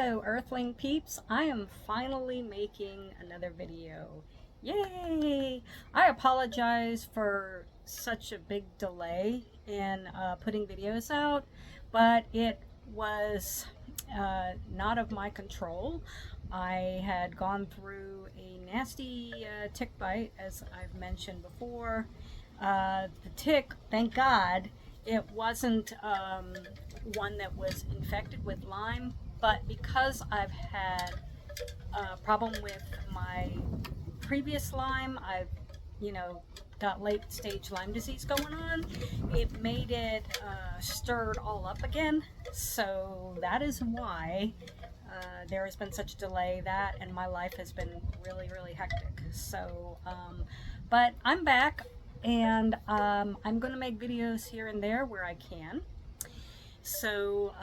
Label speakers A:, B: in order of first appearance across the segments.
A: Hello Earthling peeps, I am finally making another video. Yay! I apologize for such a big delay in putting videos out, but it was not of my control. I had gone through a nasty tick bite, as I've mentioned before. The tick, thank God, it wasn't one that was infected with Lyme, but because I've had a problem with my previous Lyme, I've, got late stage Lyme disease going on. It made it stirred all up again. So that is why there has been such a delay. That and my life has been really, really hectic. So, but I'm back, and I'm going to make videos here and there where I can. So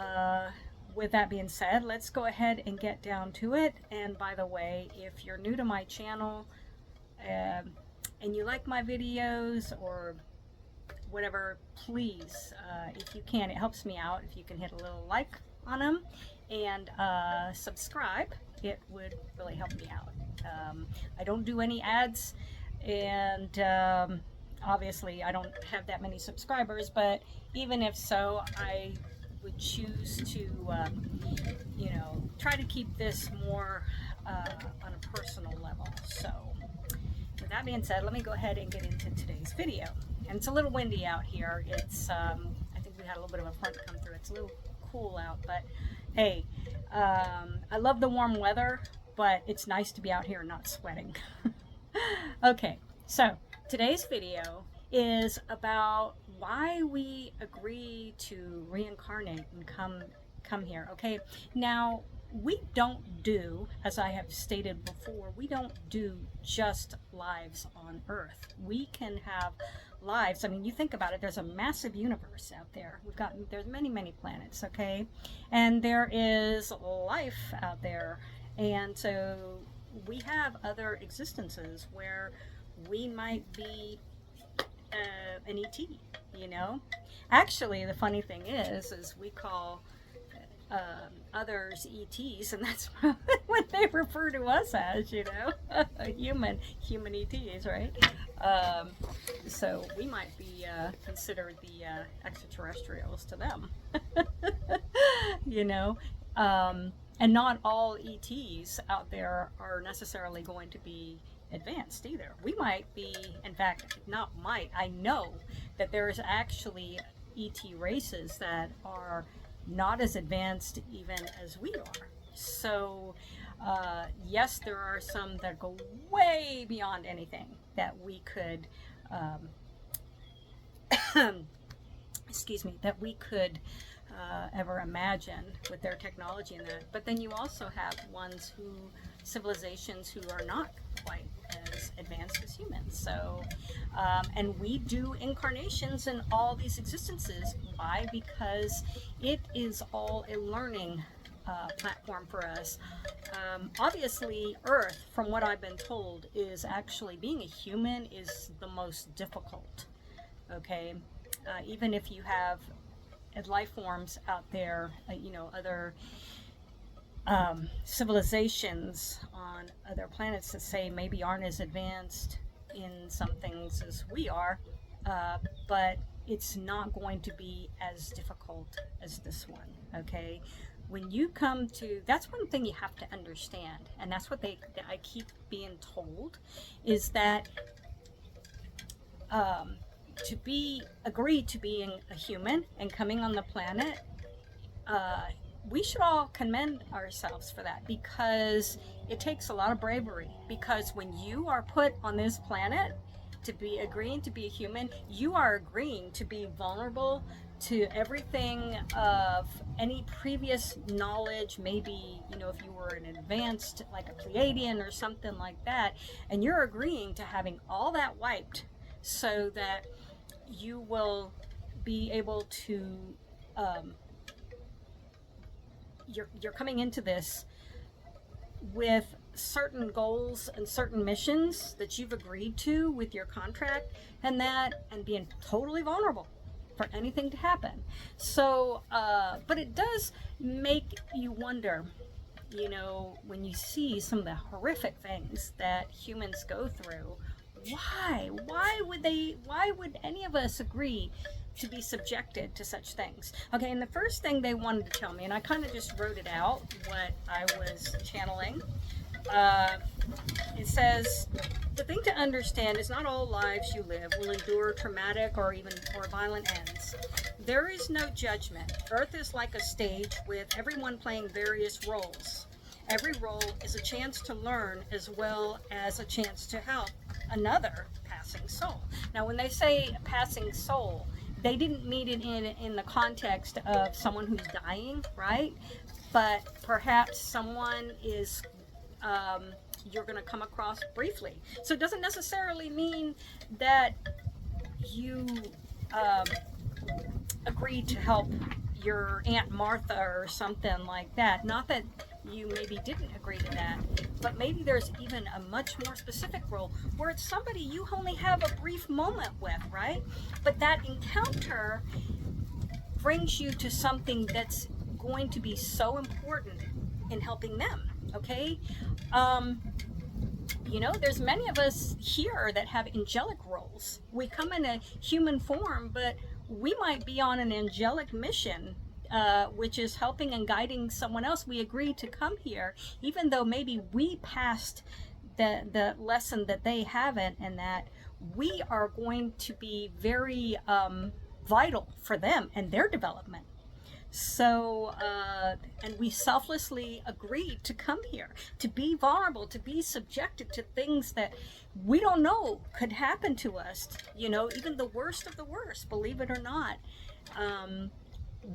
A: with that being said, let's go ahead and get down to it. And by the way, if you're new to my channel and you like my videos or whatever, please, if you can, it helps me out if you can hit a little like on them and subscribe. It would really help me out. I don't do any ads, and obviously I don't have that many subscribers, but even if so, I would choose to try to keep this more on a personal level. So with that being said, let me go ahead and get into today's video. And it's a little windy out here. It's I think we had a little bit of a front come through. It's a little cool out, but hey, I love the warm weather, but it's nice to be out here and not sweating. Okay, so today's video is about why we agree to reincarnate and come here. Okay, now we don't do, as I have stated before, we don't do just lives on Earth. We can have lives. I mean, you think about it, there's a massive universe out there. There's many planets, okay? And there is life out there. And so we have other existences where we might be an ET, Actually, the funny thing is we call others ETs, and that's what they refer to us as, human ETs, right? So we might be considered the extraterrestrials to them, and not all ETs out there are necessarily going to be advanced either. We might be, in fact, not might, I know that there's actually ET races that are not as advanced even as we are. So yes, there are some that go way beyond anything that we could excuse me, that we could ever imagine with their technology and that. But then you also have civilizations who are not quite as advanced as humans. So and we do incarnations in all these existences. Why? Because it is all a learning platform for us. Obviously, Earth, from what I've been told, is actually, being a human is the most difficult. Okay, even if you have life forms out there, other civilizations on other planets that say maybe aren't as advanced in some things as we are, but it's not going to be as difficult as this one. Okay, when you come to, that's one thing you have to understand, and that's what I keep being told, is that to agree to being a human and coming on the planet, we should all commend ourselves for that, because it takes a lot of bravery. Because when you are put on this planet to be agreeing to be a human, you are agreeing to be vulnerable to everything of any previous knowledge. Maybe, if you were an advanced, like a Pleiadian or something like that, and you're agreeing to having all that wiped so that you will be able to, you're coming into this with certain goals and certain missions that you've agreed to with your contract, and being totally vulnerable for anything to happen. So, but it does make you wonder, you know, when you see some of the horrific things that humans go through, why would any of us agree to be subjected to such things? Okay, and the first thing they wanted to tell me, and I kind of just wrote it out, what I was channeling, it says, the thing to understand is not all lives you live will endure traumatic or violent ends. There is no judgment. Earth is like a stage with everyone playing various roles. Every role is a chance to learn as well as a chance to help another passing soul. Now, when they say passing soul, they didn't mean it in the context of someone who's dying, right? But perhaps someone is you're going to come across briefly. So it doesn't necessarily mean that you agreed to help your Aunt Martha or something like that. Not that you maybe didn't agree to that, but maybe there's even a much more specific role where it's somebody you only have a brief moment with, right? But that encounter brings you to something that's going to be so important in helping them, okay? You know, there's many of us here that have angelic roles. We come in a human form, but we might be on an angelic mission, which is helping and guiding someone else. We agree to come here, even though maybe we passed the lesson that they haven't, and that we are going to be very vital for them and their development. So, and we selflessly agreed to come here, to be vulnerable, to be subjected to things that we don't know could happen to us, you know, even the worst of the worst, believe it or not.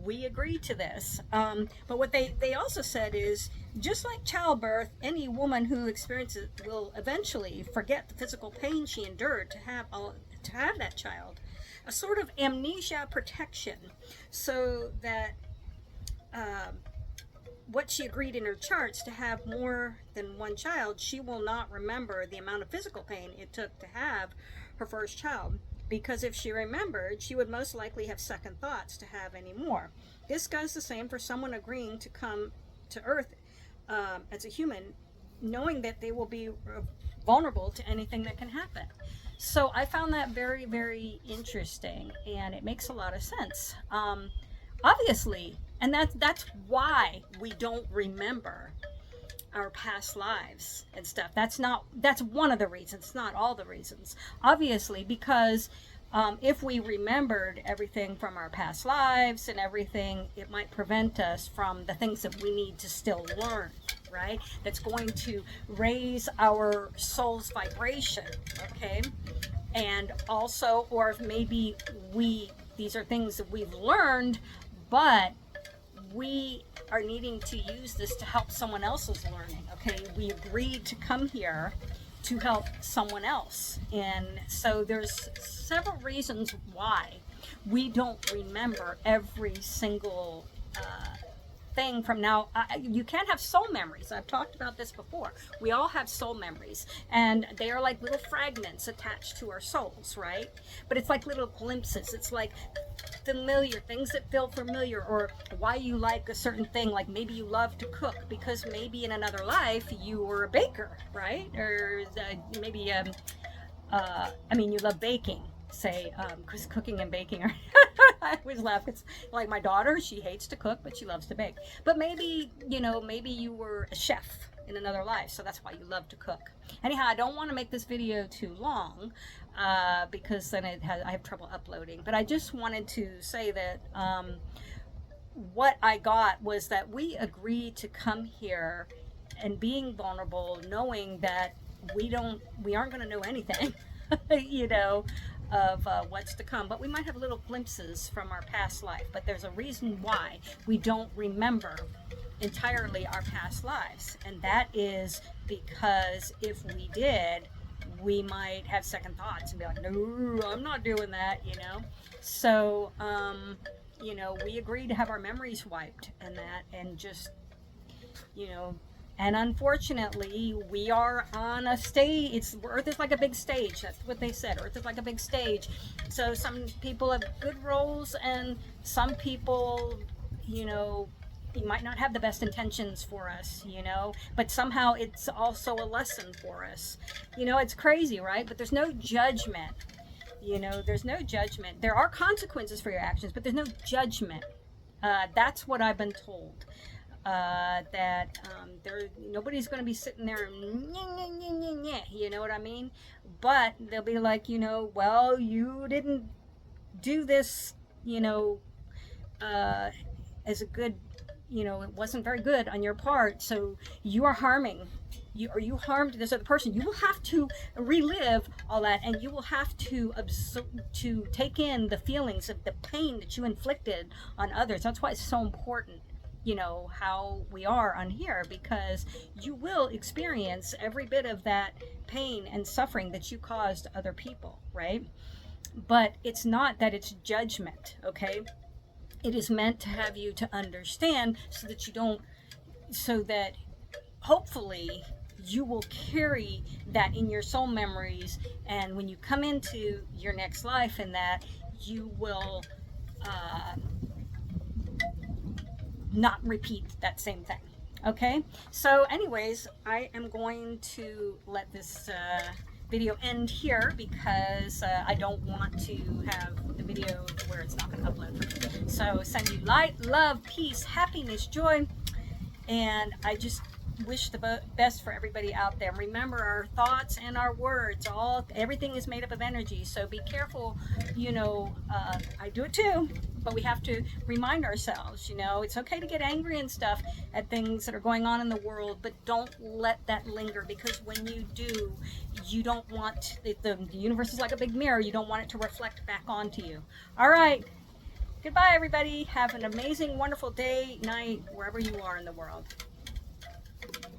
A: We agreed to this. But what they also said is, just like childbirth, any woman who experiences it will eventually forget the physical pain she endured to have that child. A sort of amnesia protection, so that what she agreed in her charts to have more than one child, she will not remember the amount of physical pain it took to have her first child, because if she remembered, she would most likely have second thoughts to have any more. This goes the same for someone agreeing to come to Earth as a human, knowing that they will be vulnerable to anything that can happen. So I found that very, very interesting, and it makes a lot of sense. Obviously, and that's why we don't remember our past lives and stuff. That's one of the reasons, not all the reasons. Obviously, because if we remembered everything from our past lives and everything, it might prevent us from the things that we need to still learn, right? That's going to raise our soul's vibration, okay? And also, or if maybe these are things that we've learned, but we are needing to use this to help someone else's learning, okay? We agreed to come here to help someone else. And so there's several reasons why we don't remember every single thing from now. You can't have soul memories. I've talked about this before. We all have soul memories, and they are like little fragments attached to our souls, right? But it's like little glimpses. It's like familiar things that feel familiar, or why you like a certain thing. Like maybe you love to cook because maybe in another life you were a baker, right? Or maybe you love baking, say, because cooking and baking are I always laugh. It's like my daughter, she hates to cook, but she loves to bake. But maybe, maybe you were a chef in another life, so that's why you love to cook. Anyhow, I don't want to make this video too long, because then I have trouble uploading. But I just wanted to say that what I got was that we agreed to come here and being vulnerable, knowing that we aren't going to know anything, of what's to come, but we might have little glimpses from our past life. But there's a reason why we don't remember entirely our past lives, and that is because if we did, we might have second thoughts and be like, no, I'm not doing that, So, we agreed to have our memories wiped and just, and unfortunately, we are on a stage. Earth is like a big stage. That's what they said. Earth is like a big stage. So some people have good roles, and some people, He might not have the best intentions for us, but somehow it's also a lesson for us. It's crazy, right? But there's no judgment. There's no judgment. There are consequences for your actions, but there's no judgment. That's what I've been told. That nobody's going to be sitting there you know what I mean? But they'll be like, well, you didn't do this, as a good, it wasn't very good on your part, so you are harming. You harmed this other person. You will have to relive all that, and you will have to take in the feelings of the pain that you inflicted on others. That's why it's so important, how we are on here, because you will experience every bit of that pain and suffering that you caused other people, right? But it's not that it's judgment, okay? It is meant to have you to understand so that hopefully you will carry that in your soul memories, and when you come into your next life, and that you will not repeat that same thing. Okay, so anyways, I am going to let this video end here, because I don't want to have the video where it's not going to upload for me. So send you light, love, peace, happiness, joy, and I just wish the best for everybody out there. Remember, our thoughts and our words, everything is made up of energy, so be careful. I do it too, but we have to remind ourselves, it's okay to get angry and stuff at things that are going on in the world, but don't let that linger, because when you do, you don't want the universe is like a big mirror. You don't want it to reflect back onto you. All right, goodbye everybody. Have an amazing, wonderful day, night, wherever you are in the world.